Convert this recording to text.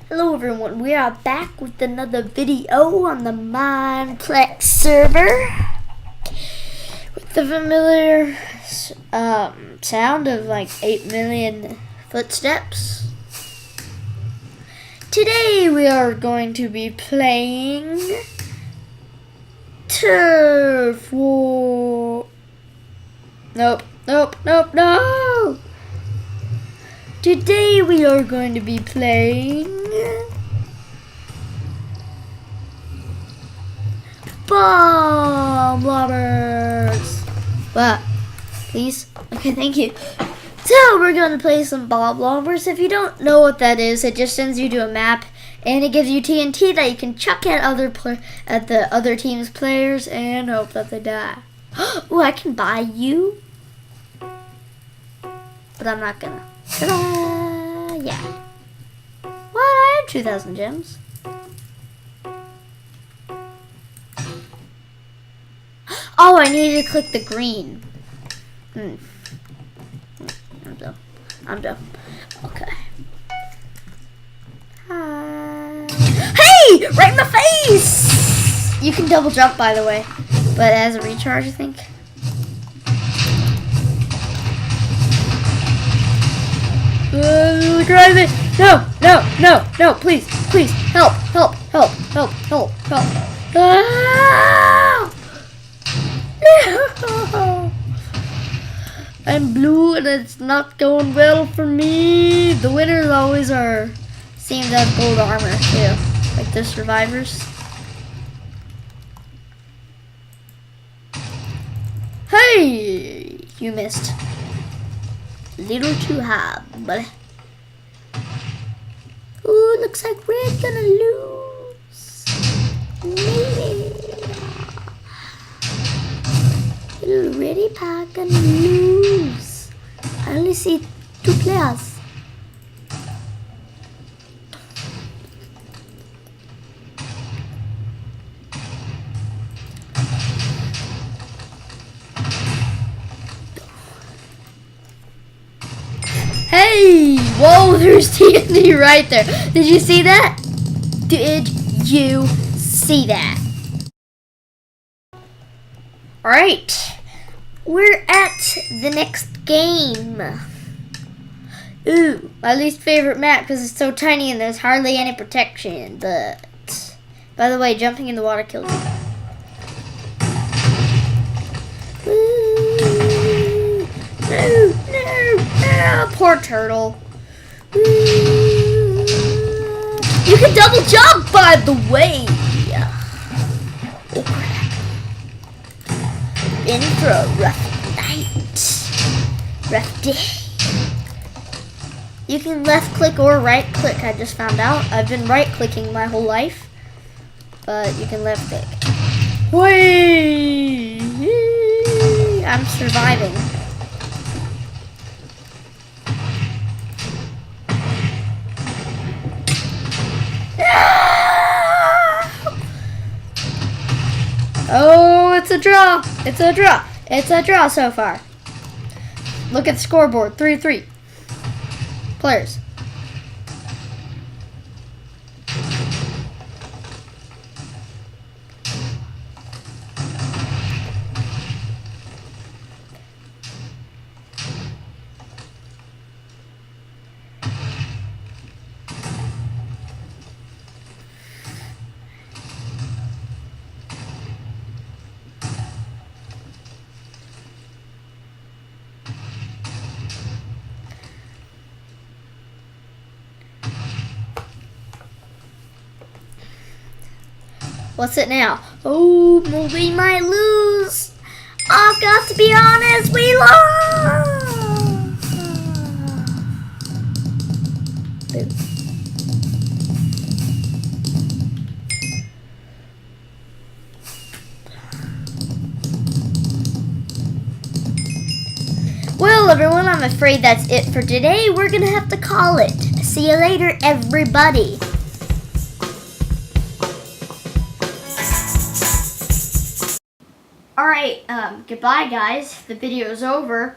Hello everyone, we are back with another video on the Mineplex server with the familiar sound of like 8 million footsteps. Today we are going to be playing Turf War. No! Today we are going to be playing Lobbers. What? Please? Okay, thank you. So we're going to play some Lobbers. If you don't know what that is, it just sends you to a map and it gives you TNT that you can chuck at the other team's players and hope that they die. Oh, I can buy you, but I'm not gonna. Ta-da! Yeah. What? I have 2,000 gems. Oh, I need to click the green. I'm dumb. Okay. Hi. Hey! Right in the face! You can double jump, by the way. But as a recharge, I think. Crazy! No! Please! Help! Ah! No! I'm blue and it's not going well for me. The winners always seem to have gold armor too, like the survivors. Hey! You missed. Little too high, buddy. Ooh, looks like we're gonna lose. Maybe. Little ready pack gonna lose. I only see 2 players. Hey! Whoa, there's TNT right there. Did you see that? Did you see that? Alright. We're at the next game. Ooh, my least favorite map because it's so tiny and there's hardly any protection. But, by the way, jumping in the water kills you. No, poor turtle. You can double jump, by the way. Oh, crap. In for a rough night. Rough day. You can left click or right click, I just found out. I've been right clicking my whole life. But you can left click. Whee! I'm surviving. Oh, it's a draw. It's a draw so far. Look at the scoreboard. 3-3. Players. What's it now? Oh, we might lose. I've got to be honest, we lost. Well, everyone, I'm afraid that's it for today. We're gonna have to call it. See you later, everybody. Alright, goodbye guys. The video is over.